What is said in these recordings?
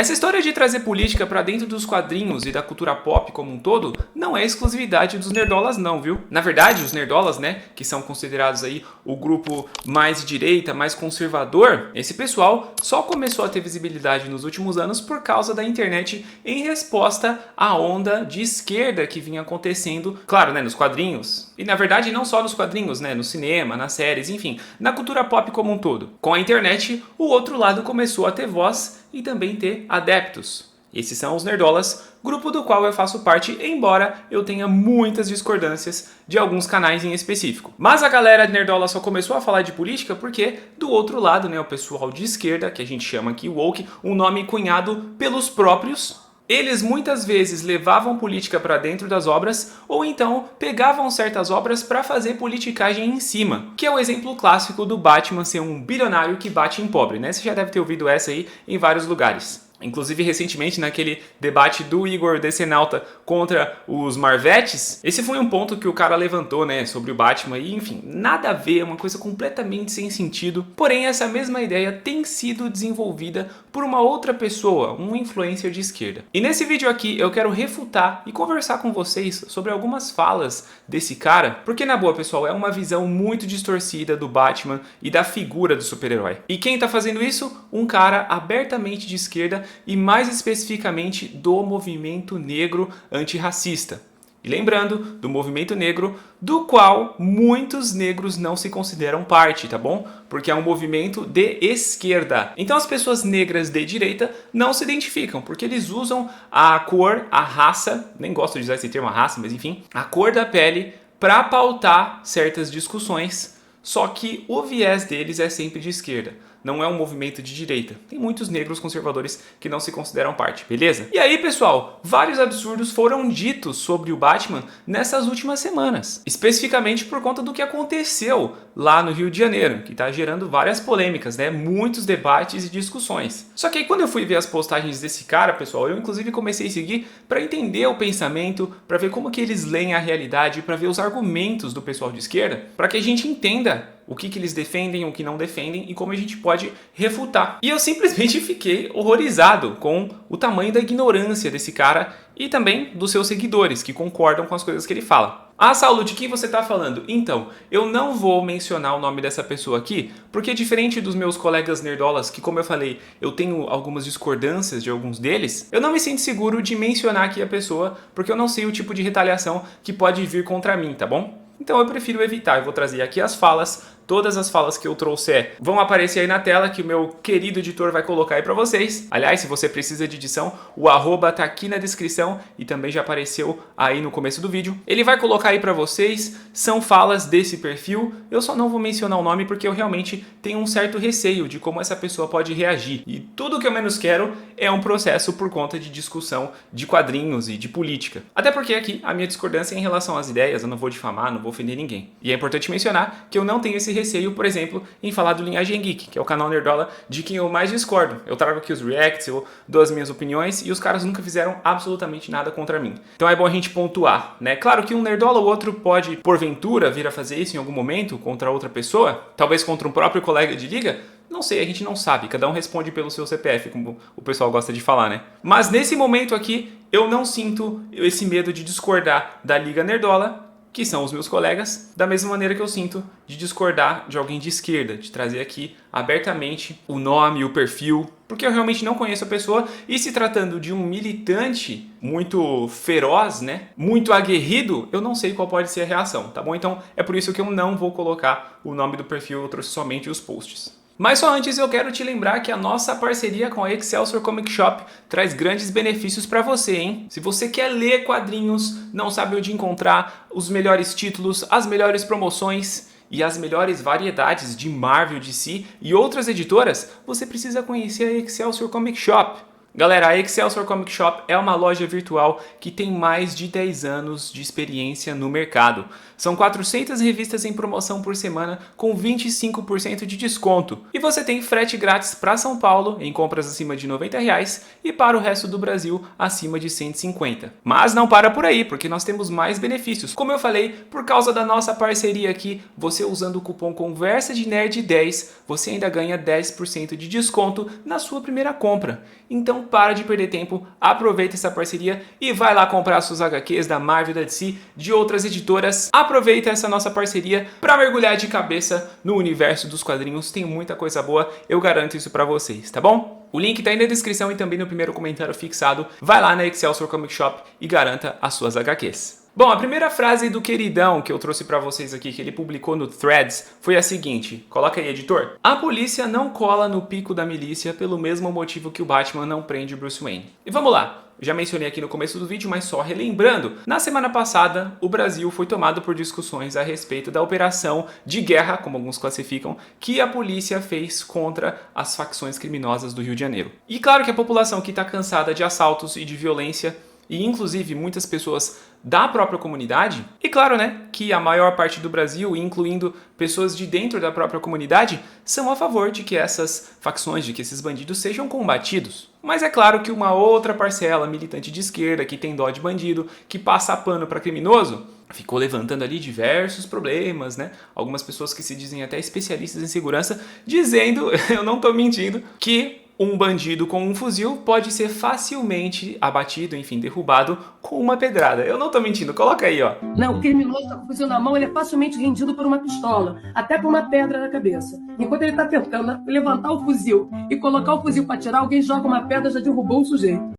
Essa história de trazer política pra dentro dos quadrinhos e da cultura pop como um todo não é exclusividade dos nerdolas não, viu? Na verdade, os nerdolas, né, que são considerados aí o grupo mais de direita, mais conservador, esse pessoal só começou a ter visibilidade nos últimos anos por causa da internet em resposta à onda de esquerda que vinha acontecendo, claro, né, nos quadrinhos. E na verdade não só nos quadrinhos, né, no cinema, nas séries, enfim, na cultura pop como um todo. Com a internet, o outro lado começou a ter voz e também ter adeptos. Esses são os nerdolas, grupo do qual eu faço parte, embora eu tenha muitas discordâncias de alguns canais em específico. Mas a galera nerdola só começou a falar de política porque do outro lado, né, o pessoal de esquerda, que a gente chama aqui woke, um nome cunhado pelos próprios, eles muitas vezes levavam política para dentro das obras ou então pegavam certas obras para fazer politicagem em cima, que é o exemplo clássico do Batman ser um bilionário que bate em pobre, né? Você já deve ter ouvido essa aí em vários lugares. Inclusive, recentemente, naquele debate do Igor Decenalta contra os Marvetes, esse foi um ponto que o cara levantou, né, sobre o Batman e, enfim, nada a ver, é uma coisa completamente sem sentido. Porém, essa mesma ideia tem sido desenvolvida por uma outra pessoa, um influencer de esquerda. E nesse vídeo aqui eu quero refutar e conversar com vocês sobre algumas falas desse cara, porque na boa, pessoal, é uma visão muito distorcida do Batman e da figura do super-herói. E quem tá fazendo isso? Um cara abertamente de esquerda e mais especificamente do movimento negro antirracista. E lembrando, do movimento negro do qual muitos negros não se consideram parte, tá bom? Porque é um movimento de esquerda. Então as pessoas negras de direita não se identificam, porque eles usam a cor, a raça, nem gosto de usar esse termo raça, mas enfim, a cor da pele para pautar certas discussões, só que o viés deles é sempre de esquerda. Não é um movimento de direita. Tem muitos negros conservadores que não se consideram parte, beleza? E aí, pessoal, vários absurdos foram ditos sobre o Batman nessas últimas semanas. Especificamente por conta do que aconteceu lá no Rio de Janeiro, que está gerando várias polêmicas, né? Muitos debates e discussões. Só que aí quando eu fui ver as postagens desse cara, pessoal, eu inclusive comecei a seguir para entender o pensamento, para ver como que eles leem a realidade, para ver os argumentos do pessoal de esquerda, para que a gente entenda o que eles defendem, o que não defendem e como a gente pode refutar. E eu simplesmente fiquei horrorizado com o tamanho da ignorância desse cara e também dos seus seguidores, que concordam com as coisas que ele fala. Ah, Saulo, de quem você está falando? Então, eu não vou mencionar o nome dessa pessoa aqui, porque diferente dos meus colegas nerdolas, que como eu falei, eu tenho algumas discordâncias de alguns deles, eu não me sinto seguro de mencionar aqui a pessoa, porque eu não sei o tipo de retaliação que pode vir contra mim, tá bom? Então eu prefiro evitar, eu vou trazer aqui as falas, todas as falas que eu trouxer vão aparecer aí na tela, que o meu querido editor vai colocar aí pra vocês. Aliás, se você precisa de edição, o arroba tá aqui na descrição e também já apareceu aí no começo do vídeo. Ele vai colocar aí pra vocês, são falas desse perfil, eu só não vou mencionar o nome porque eu realmente tenho um certo receio de como essa pessoa pode reagir. E tudo que eu menos quero é um processo por conta de discussão de quadrinhos e de política. Até porque aqui a minha discordância é em relação às ideias, eu não vou difamar, não vou ofender ninguém. E é importante mencionar que eu não tenho esse receio, por exemplo, em falar do Linhagem Geek, que é o canal nerdola de quem eu mais discordo. Eu trago aqui os reacts, eu dou as minhas opiniões e os caras nunca fizeram absolutamente nada contra mim. Então é bom a gente pontuar, né? Claro que um nerdola ou outro pode, porventura, vir a fazer isso em algum momento contra outra pessoa, talvez contra um próprio colega de liga. Não sei, a gente não sabe, cada um responde pelo seu CPF, como o pessoal gosta de falar, né? Mas nesse momento aqui, eu não sinto esse medo de discordar da Liga Nerdola, que são os meus colegas, da mesma maneira que eu sinto de discordar de alguém de esquerda, de trazer aqui abertamente o nome, o perfil, porque eu realmente não conheço a pessoa e se tratando de um militante muito feroz, né, muito aguerrido, eu não sei qual pode ser a reação, tá bom? Então é por isso que eu não vou colocar o nome do perfil, eu trouxe somente os posts. Mas só antes eu quero te lembrar que a nossa parceria com a Excelsior Comic Shop traz grandes benefícios para você, hein? Se você quer ler quadrinhos, não sabe onde encontrar os melhores títulos, as melhores promoções e as melhores variedades de Marvel, DC e outras editoras, você precisa conhecer a Excelsior Comic Shop. Galera, a Excelsior Comic Shop é uma loja virtual que tem mais de 10 anos de experiência no mercado. São 400 revistas em promoção por semana com 25% de desconto. E você tem frete grátis para São Paulo em compras acima de R$90 e para o resto do Brasil acima de 150. Mas não para por aí, porque nós temos mais benefícios. Como eu falei, por causa da nossa parceria aqui, você usando o cupom Conversa de Nerd 10, você ainda ganha 10% de desconto na sua primeira compra. Então para de perder tempo, aproveita essa parceria e vai lá comprar suas HQs da Marvel, da DC, de outras editoras. Aproveita essa nossa parceria para mergulhar de cabeça no universo dos quadrinhos. Tem muita coisa boa, eu garanto isso para vocês, tá bom? O link tá aí na descrição e também no primeiro comentário fixado. Vai lá na Excelsior Comic Shop e garanta as suas HQs. Bom, a primeira frase do queridão que eu trouxe pra vocês aqui, que ele publicou no Threads, foi a seguinte. Coloca aí, editor. A polícia não cola no pico da milícia pelo mesmo motivo que o Batman não prende Bruce Wayne. E vamos lá. Já mencionei aqui no começo do vídeo, mas só relembrando. Na semana passada, o Brasil foi tomado por discussões a respeito da operação de guerra, como alguns classificam, que a polícia fez contra as facções criminosas do Rio de Janeiro. E claro que a população que está cansada de assaltos e de violência, e inclusive muitas pessoas da própria comunidade, e claro, né, que a maior parte do Brasil, incluindo pessoas de dentro da própria comunidade, são a favor de que essas facções, de que esses bandidos sejam combatidos. Mas é claro que uma outra parcela militante de esquerda, que tem dó de bandido, que passa pano para criminoso, ficou levantando ali diversos problemas, né? Algumas pessoas que se dizem até especialistas em segurança, dizendo, eu não tô mentindo, que um bandido com um fuzil pode ser facilmente abatido, enfim, derrubado com uma pedrada. Eu não tô mentindo, coloca aí, ó. Não, o criminoso tá com o fuzil na mão, ele é facilmente rendido por uma pistola, até por uma pedra na cabeça. Enquanto ele tá tentando levantar o fuzil e colocar o fuzil para atirar, alguém joga uma pedra e já derrubou o sujeito.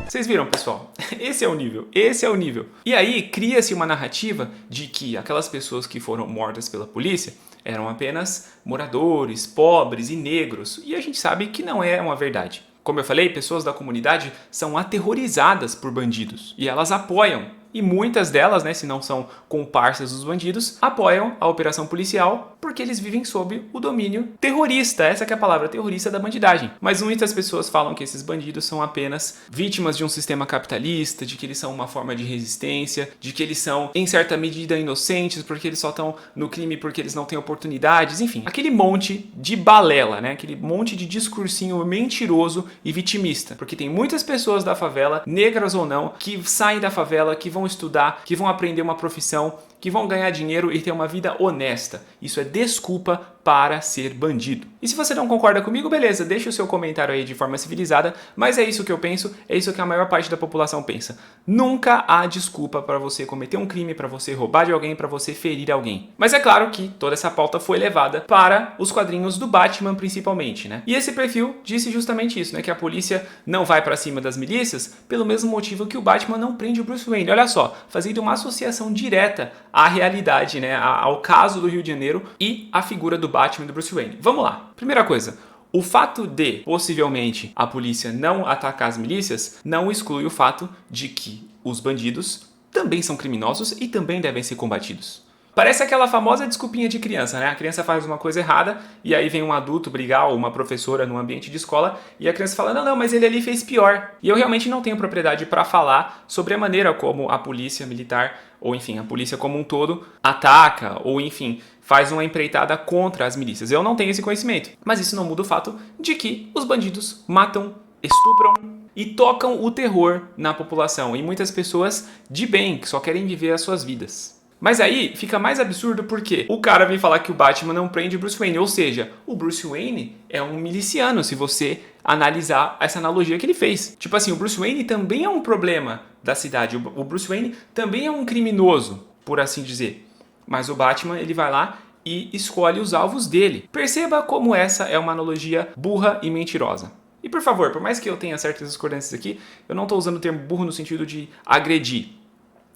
Vocês viram, pessoal? Esse é o nível, esse é o nível. E aí cria-se uma narrativa de que aquelas pessoas que foram mortas pela polícia eram apenas moradores, pobres e negros. E a gente sabe que não é uma verdade. Como eu falei, pessoas da comunidade são aterrorizadas por bandidos e elas apoiam. E muitas delas, né, se não são comparsas dos bandidos, apoiam a operação policial porque eles vivem sob o domínio terrorista, essa que é a palavra, terrorista da bandidagem. Mas muitas pessoas falam que esses bandidos são apenas vítimas de um sistema capitalista, de que eles são uma forma de resistência, de que eles são, em certa medida, inocentes porque eles só estão no crime porque eles não têm oportunidades, enfim. Aquele monte de balela, né, aquele monte de discursinho mentiroso e vitimista. Porque tem muitas pessoas da favela, negras ou não, que saem da favela, que vão estudar, que vão aprender uma profissão, que vão ganhar dinheiro e ter uma vida honesta. Isso é desculpa para ser bandido. E se você não concorda comigo, beleza, deixa o seu comentário aí de forma civilizada, mas é isso que eu penso, é isso que a maior parte da população pensa. Nunca há desculpa para você cometer um crime, para você roubar de alguém, para você ferir alguém. Mas é claro que toda essa pauta foi levada para os quadrinhos do Batman principalmente, né? E esse perfil disse justamente isso, né? Que a polícia não vai para cima das milícias pelo mesmo motivo que o Batman não prende o Bruce Wayne. Olha só, fazendo uma associação direta à realidade, né? Ao caso do Rio de Janeiro e à figura do Batman e do Bruce Wayne. Vamos lá. Primeira coisa, o fato de, possivelmente, a polícia não atacar as milícias não exclui o fato de que os bandidos também são criminosos e também devem ser combatidos. Parece aquela famosa desculpinha de criança, né? A criança faz uma coisa errada e aí vem um adulto brigar ou uma professora num ambiente de escola e a criança fala, não, mas ele ali fez pior. E eu realmente não tenho propriedade para falar sobre a maneira como a polícia militar, ou enfim, a polícia como um todo, ataca ou enfim, faz uma empreitada contra as milícias. Eu não tenho esse conhecimento, mas isso não muda o fato de que os bandidos matam, estupram e tocam o terror na população e muitas pessoas de bem, que só querem viver as suas vidas. Mas aí fica mais absurdo porque o cara vem falar que o Batman não prende Bruce Wayne, ou seja, o Bruce Wayne é um miliciano, se você analisar essa analogia que ele fez. Tipo assim, o Bruce Wayne também é um problema da cidade, o Bruce Wayne também é um criminoso, por assim dizer. Mas o Batman, ele vai lá e escolhe os alvos dele. Perceba como essa é uma analogia burra e mentirosa. E por favor, por mais que eu tenha certas discordâncias aqui, eu não estou usando o termo burro no sentido de agredir.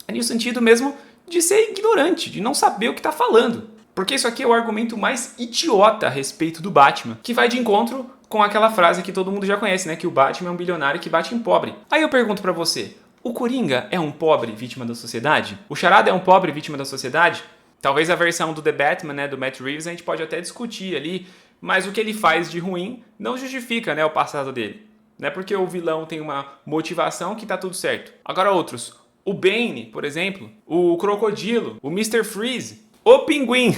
É no sentido mesmo de ser ignorante, de não saber o que está falando. Porque isso aqui é o argumento mais idiota a respeito do Batman, que vai de encontro com aquela frase que todo mundo já conhece, né? Que o Batman é um bilionário que bate em pobre. Aí eu pergunto pra você, o Coringa é um pobre vítima da sociedade? O Charada é um pobre vítima da sociedade? Talvez a versão do The Batman, né, do Matt Reeves, a gente pode até discutir ali, mas o que ele faz de ruim não justifica, né, o passado dele. Não é porque o vilão tem uma motivação que tá tudo certo. Agora outros, o Bane, por exemplo, o Crocodilo, o Mr. Freeze, o Pinguim.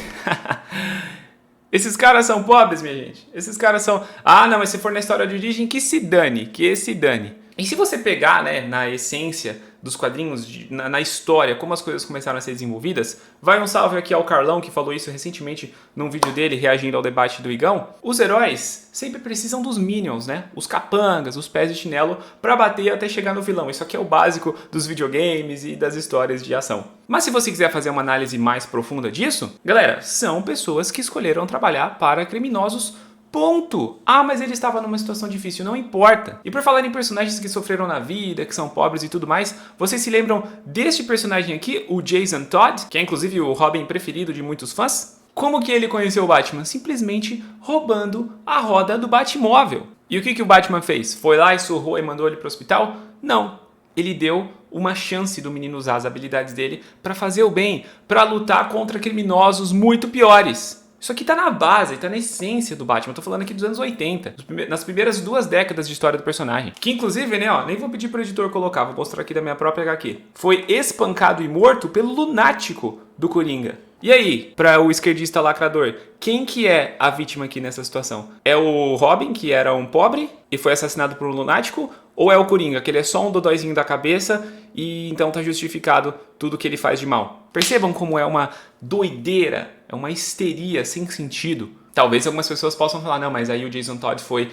Esses caras são pobres, minha gente. Esses caras são... Ah, não, mas se for na história de origem, que se dane, que se dane. E se você pegar, né, na essência dos quadrinhos, na história, como as coisas começaram a ser desenvolvidas, vai um salve aqui ao Carlão, que falou isso recentemente num vídeo dele, reagindo ao debate do Igão. Os heróis sempre precisam dos minions, né? Os capangas, os pés de chinelo, pra bater até chegar no vilão. Isso aqui é o básico dos videogames e das histórias de ação. Mas se você quiser fazer uma análise mais profunda disso, galera, são pessoas que escolheram trabalhar para criminosos. Ponto. Ah, mas ele estava numa situação difícil, não importa. E por falar em personagens que sofreram na vida, que são pobres e tudo mais, vocês se lembram deste personagem aqui, o Jason Todd, que é inclusive o Robin preferido de muitos fãs? Como que ele conheceu o Batman? Simplesmente roubando a roda do Batmóvel. E o que o Batman fez? Foi lá e surrou e mandou ele para o hospital? Não. Ele deu uma chance do menino usar as habilidades dele para fazer o bem, para lutar contra criminosos muito piores. Isso aqui tá na base, tá na essência do Batman. Eu tô falando aqui dos anos 80, nas primeiras 2 décadas de história do personagem. Que inclusive, né, ó, nem vou pedir pro editor colocar, vou mostrar aqui da minha própria HQ. Foi espancado e morto pelo lunático do Coringa. E aí, para o esquerdista lacrador, quem que é a vítima aqui nessa situação? É o Robin, que era um pobre e foi assassinado por um lunático? Ou é o Coringa, que ele é só um dodóizinho da cabeça e então tá justificado tudo que ele faz de mal? Percebam como é uma doideira, é uma histeria sem sentido. Talvez algumas pessoas possam falar, não, mas aí o Jason Todd foi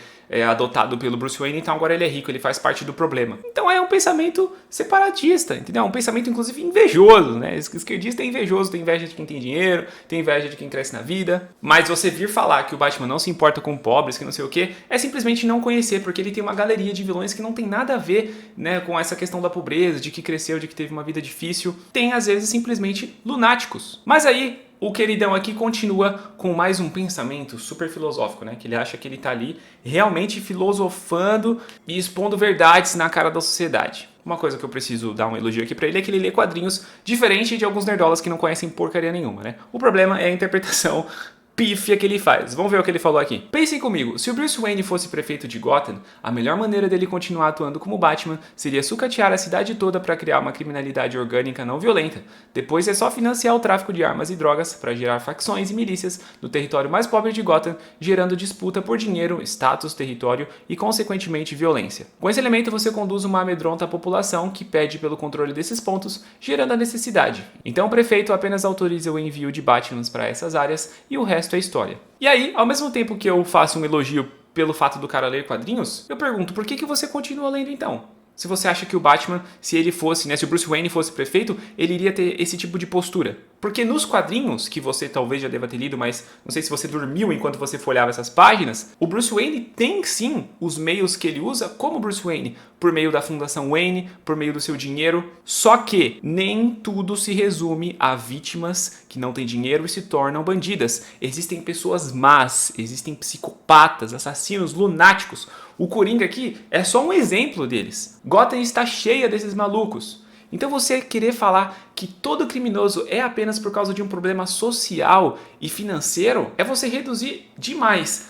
adotado pelo Bruce Wayne, então agora ele é rico, ele faz parte do problema. Então é um pensamento separatista, entendeu? É um pensamento, inclusive, invejoso, né? Esquerdista é invejoso, tem inveja de quem tem dinheiro, tem inveja de quem cresce na vida. Mas você vir falar que o Batman não se importa com pobres, que não sei o quê, é simplesmente não conhecer, porque ele tem uma galeria de vilões que não tem nada a ver, né, com essa questão da pobreza, de que cresceu, de que teve uma vida difícil. Tem, às vezes, simplesmente lunáticos. Mas aí, o queridão aqui continua com mais um pensamento super filosófico, né? Que ele acha que ele tá ali realmente filosofando e expondo verdades na cara da sociedade. Uma coisa que eu preciso dar um elogio aqui pra ele é que ele lê quadrinhos diferente de alguns nerdolas que não conhecem porcaria nenhuma, né? O problema é a interpretação pífia que ele faz. Vamos ver o que ele falou aqui. Pensem comigo, se o Bruce Wayne fosse prefeito de Gotham, a melhor maneira dele continuar atuando como Batman seria sucatear a cidade toda para criar uma criminalidade orgânica não violenta. Depois é só financiar o tráfico de armas e drogas para gerar facções e milícias no território mais pobre de Gotham, gerando disputa por dinheiro, status, território e, consequentemente, violência. Com esse elemento, você conduz uma amedronta população que pede pelo controle desses pontos, gerando a necessidade. Então o prefeito apenas autoriza o envio de Batmans para essas áreas e o resto é história. E aí, ao mesmo tempo que eu faço um elogio pelo fato do cara ler quadrinhos, eu pergunto, por que você continua lendo então? Se você acha que o Batman, se ele fosse, né, se o Bruce Wayne fosse prefeito, ele iria ter esse tipo de postura. Porque nos quadrinhos, que você talvez já deva ter lido, mas não sei se você dormiu enquanto você folhava essas páginas, o Bruce Wayne tem sim os meios que ele usa como Bruce Wayne, por meio da Fundação Wayne, por meio do seu dinheiro, só que nem tudo se resume a vítimas que não têm dinheiro e se tornam bandidas. Existem pessoas más, existem psicopatas, assassinos, lunáticos. O Coringa aqui é só um exemplo deles. Gotham está cheia desses malucos. Então você querer falar que todo criminoso é apenas por causa de um problema social e financeiro é você reduzir demais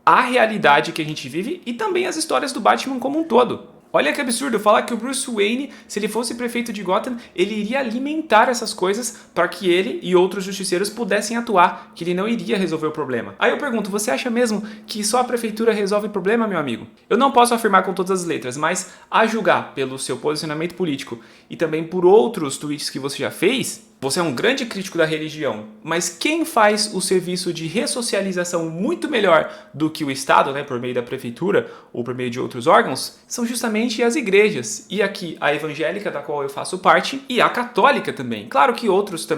a realidade que a gente vive e também as histórias do Batman como um todo. Olha que absurdo falar que o Bruce Wayne, se ele fosse prefeito de Gotham, ele iria alimentar essas coisas para que ele e outros justiceiros pudessem atuar, que ele não iria resolver o problema. Aí eu pergunto, você acha mesmo que só a prefeitura resolve o problema, meu amigo? Eu não posso afirmar com todas as letras, mas a julgar pelo seu posicionamento político e também por outros tweets que você já fez, você é um grande crítico da religião, mas quem faz o serviço de ressocialização muito melhor do que o Estado, né, por meio da prefeitura ou por meio de outros órgãos, são justamente as igrejas. E aqui a evangélica, da qual eu faço parte, e a católica também. Claro que outras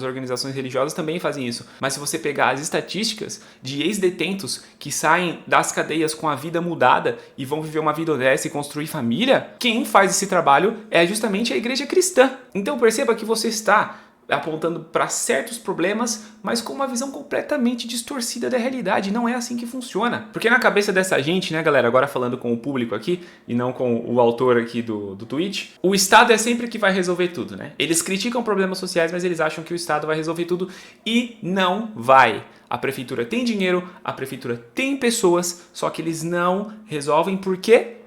organizações religiosas também fazem isso, mas se você pegar as estatísticas de ex-detentos que saem das cadeias com a vida mudada e vão viver uma vida honesta e construir família, quem faz esse trabalho é justamente a igreja cristã. Então perceba que você está apontando para certos problemas, mas com uma visão completamente distorcida da realidade. Não é assim que funciona. Porque na cabeça dessa gente, né, galera, agora falando com o público aqui, e não com o autor aqui do tweet, o Estado é sempre que vai resolver tudo, né? Eles criticam problemas sociais, mas eles acham que o Estado vai resolver tudo e não vai. A prefeitura tem dinheiro, a prefeitura tem pessoas, só que eles não resolvem por quê?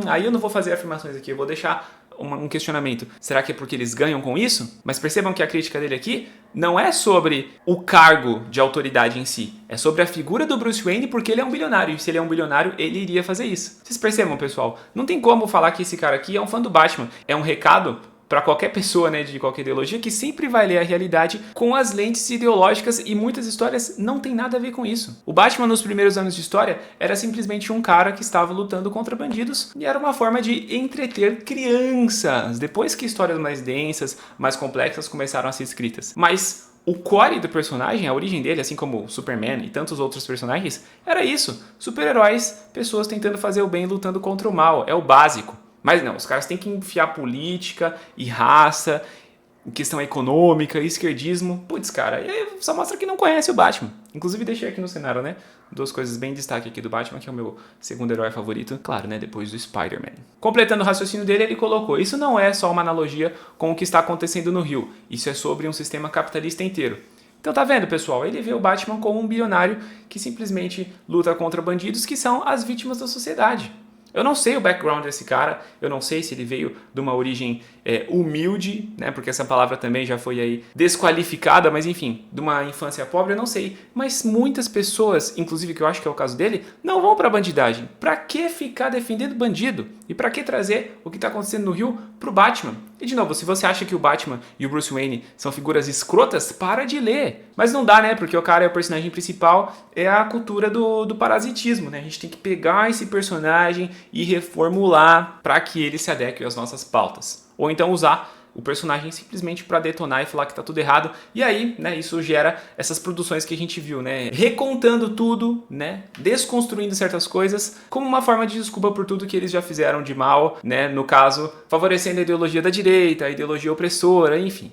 Aí eu não vou fazer afirmações aqui, eu vou deixar um questionamento. Será que é porque eles ganham com isso? Mas percebam que a crítica dele aqui não é sobre o cargo de autoridade em si. É sobre a figura do Bruce Wayne porque ele é um bilionário. E se ele é um bilionário, ele iria fazer isso. Vocês percebam, pessoal? Não tem como falar que esse cara aqui é um fã do Batman. É um recado para qualquer pessoa, né, de qualquer ideologia, que sempre vai ler a realidade com as lentes ideológicas, e muitas histórias não tem nada a ver com isso. O Batman nos primeiros anos de história era simplesmente um cara que estava lutando contra bandidos e era uma forma de entreter crianças. Depois que histórias mais densas, mais complexas começaram a ser escritas. Mas o core do personagem, a origem dele, assim como o Superman e tantos outros personagens, era isso. Super-heróis, pessoas tentando fazer o bem lutando contra o mal. É o básico. Mas não, os caras têm que enfiar política e raça, questão econômica, esquerdismo. Putz, cara, só mostra que não conhece o Batman. Inclusive deixei aqui no cenário, né, duas coisas bem em destaque aqui do Batman, que é o meu segundo herói favorito, claro, né, depois do Spider-Man. Completando o raciocínio dele, ele colocou: isso não é só uma analogia com o que está acontecendo no Rio, isso é sobre um sistema capitalista inteiro. Então tá vendo, pessoal? Ele vê o Batman como um bilionário que simplesmente luta contra bandidos que são as vítimas da sociedade. Eu não sei o background desse cara, eu não sei se ele veio de uma origem humilde, né? Porque essa palavra também já foi aí desqualificada, mas enfim, de uma infância pobre, eu não sei. Mas muitas pessoas, inclusive que eu acho que é o caso dele, não vão pra bandidagem. Pra que ficar defendendo bandido? E pra que trazer o que tá acontecendo no Rio pro Batman? E de novo, se você acha que o Batman e o Bruce Wayne são figuras escrotas, para de ler. Mas não dá, né? Porque o cara é o personagem principal, é a cultura do parasitismo, né? A gente tem que pegar esse personagem e reformular para que ele se adeque às nossas pautas. Ou então usar o personagem simplesmente para detonar e falar que tá tudo errado. E aí, né, isso gera essas produções que a gente viu, né, recontando tudo, né, desconstruindo certas coisas como uma forma de desculpa por tudo que eles já fizeram de mal, né, no caso, favorecendo a ideologia da direita, a ideologia opressora, enfim.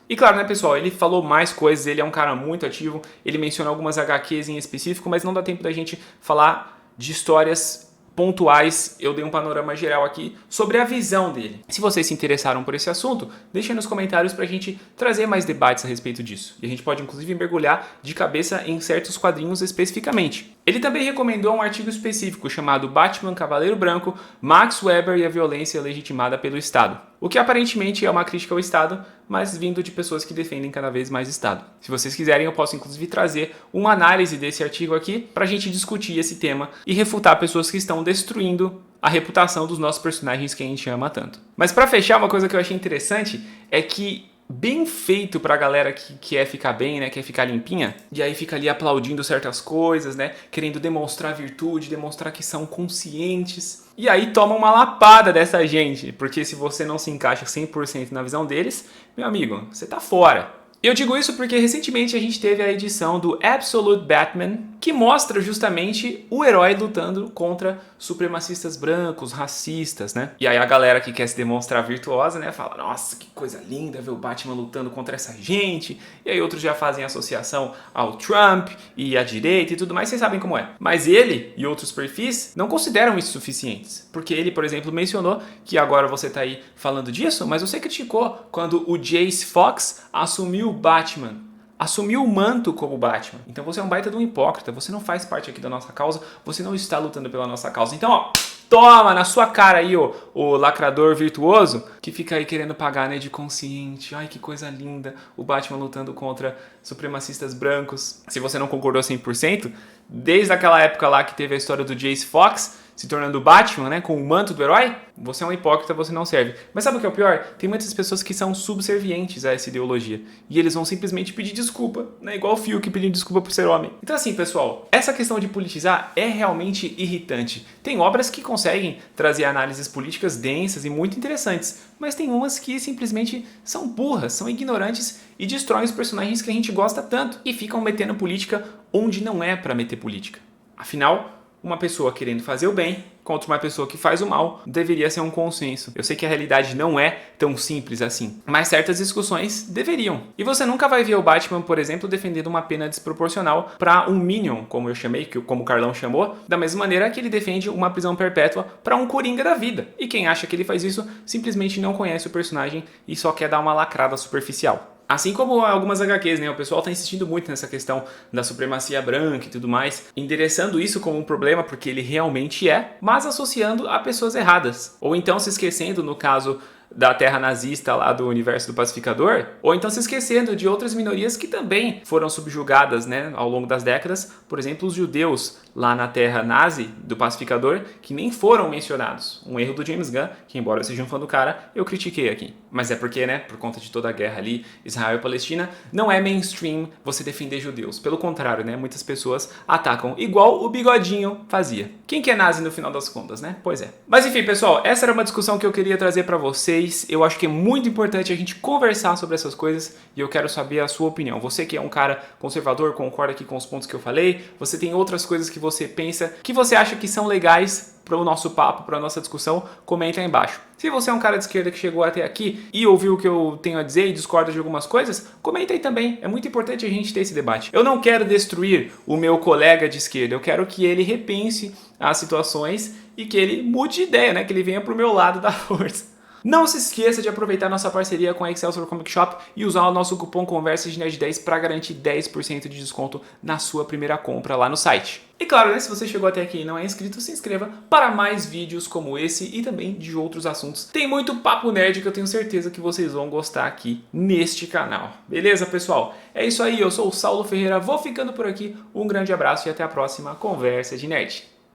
E claro, né, pessoal, ele falou mais coisas, ele é um cara muito ativo, ele menciona algumas HQs em específico, mas não dá tempo da gente falar de histórias pontuais. Eu dei um panorama geral aqui sobre a visão dele. Se vocês se interessaram por esse assunto, deixem nos comentários pra gente trazer mais debates a respeito disso. E a gente pode inclusive mergulhar de cabeça em certos quadrinhos especificamente. Ele também recomendou um artigo específico chamado Batman Cavaleiro Branco, Max Weber e a Violência Legitimada pelo Estado. O que aparentemente é uma crítica ao Estado, mas vindo de pessoas que defendem cada vez mais Estado. Se vocês quiserem, eu posso inclusive trazer uma análise desse artigo aqui pra gente discutir esse tema e refutar pessoas que estão destruindo a reputação dos nossos personagens que a gente ama tanto. Mas pra fechar, uma coisa que eu achei interessante é que bem feito pra galera que quer ficar bem, né, quer ficar limpinha, e aí fica ali aplaudindo certas coisas, né, querendo demonstrar virtude, demonstrar que são conscientes, e aí toma uma lapada dessa gente, porque se você não se encaixa 100% na visão deles, meu amigo, você tá fora. Eu digo isso porque recentemente a gente teve a edição do Absolute Batman, que mostra justamente o herói lutando contra supremacistas brancos, racistas, né? E aí a galera que quer se demonstrar virtuosa, né, fala: nossa, que coisa linda ver o Batman lutando contra essa gente. E aí outros já fazem associação ao Trump e à direita e tudo mais, vocês sabem como é. Mas ele e outros perfis não consideram isso suficientes. Porque ele, por exemplo, mencionou que agora você tá aí falando disso, mas você criticou quando o Jace Fox assumiu o Batman, assumiu o manto como Batman. Então você é um baita de um hipócrita, você não faz parte aqui da nossa causa, você não está lutando pela nossa causa. Então, ó, toma na sua cara aí, ó, o lacrador virtuoso que fica aí querendo pagar, né, de consciente. Ai, que coisa linda, o Batman lutando contra supremacistas brancos. Se você não concordou 100%, desde aquela época lá que teve a história do Jace Fox se tornando o Batman, né, com o manto do herói, você é um hipócrita, você não serve. Mas sabe o que é o pior? Tem muitas pessoas que são subservientes a essa ideologia. E eles vão simplesmente pedir desculpa, né, igual o Fiuk pedindo desculpa por ser homem. Então assim, pessoal, essa questão de politizar é realmente irritante. Tem obras que conseguem trazer análises políticas densas e muito interessantes, mas tem umas que simplesmente são burras, são ignorantes e destroem os personagens que a gente gosta tanto e ficam metendo política onde não é pra meter política. Afinal, uma pessoa querendo fazer o bem contra uma pessoa que faz o mal deveria ser um consenso. Eu sei que a realidade não é tão simples assim, mas certas discussões deveriam. E você nunca vai ver o Batman, por exemplo, defendendo uma pena desproporcional para um Minion, como eu chamei, como o Carlão chamou, da mesma maneira que ele defende uma prisão perpétua para um Coringa da vida. E quem acha que ele faz isso simplesmente não conhece o personagem e só quer dar uma lacrada superficial. Assim como algumas HQs, né? O pessoal tá insistindo muito nessa questão da supremacia branca e tudo mais, endereçando isso como um problema, porque ele realmente é, mas associando a pessoas erradas. Ou então se esquecendo, no caso da terra nazista lá do universo do Pacificador, ou então se esquecendo de outras minorias que também foram subjugadas, né, ao longo das décadas, por exemplo, os judeus lá na terra nazi do Pacificador, que nem foram mencionados. Um erro do James Gunn, que embora eu seja um fã do cara, eu critiquei aqui. Mas é porque, né, por conta de toda a guerra ali, Israel e Palestina, não é mainstream você defender judeus. Pelo contrário, né, muitas pessoas atacam, igual o Bigodinho fazia. Quem que é nazi no final das contas, né? Pois é. Mas enfim, pessoal, essa era uma discussão que eu queria trazer pra vocês. Eu acho que é muito importante a gente conversar sobre essas coisas e eu quero saber a sua opinião. Você que é um cara conservador, concorda aqui com os pontos que eu falei? Você tem outras coisas que você pensa, que você acha que são legais para o nosso papo, para a nossa discussão? Comenta aí embaixo. Se você é um cara de esquerda que chegou até aqui e ouviu o que eu tenho a dizer e discorda de algumas coisas, comenta aí também. É muito importante a gente ter esse debate. Eu não quero destruir o meu colega de esquerda, eu quero que ele repense as situações e que ele mude de ideia, né? Que ele venha pro meu lado da força. Não se esqueça de aproveitar nossa parceria com a Excelsior Comic Shop e usar o nosso cupom ConversaDeNerd10 para garantir 10% de desconto na sua primeira compra lá no site. E claro, né, se você chegou até aqui e não é inscrito, se inscreva para mais vídeos como esse e também de outros assuntos. Tem muito papo nerd que eu tenho certeza que vocês vão gostar aqui neste canal. Beleza, pessoal? É isso aí, eu sou o Saulo Ferreira, vou ficando por aqui. Um grande abraço e até a próxima Conversa de Nerd.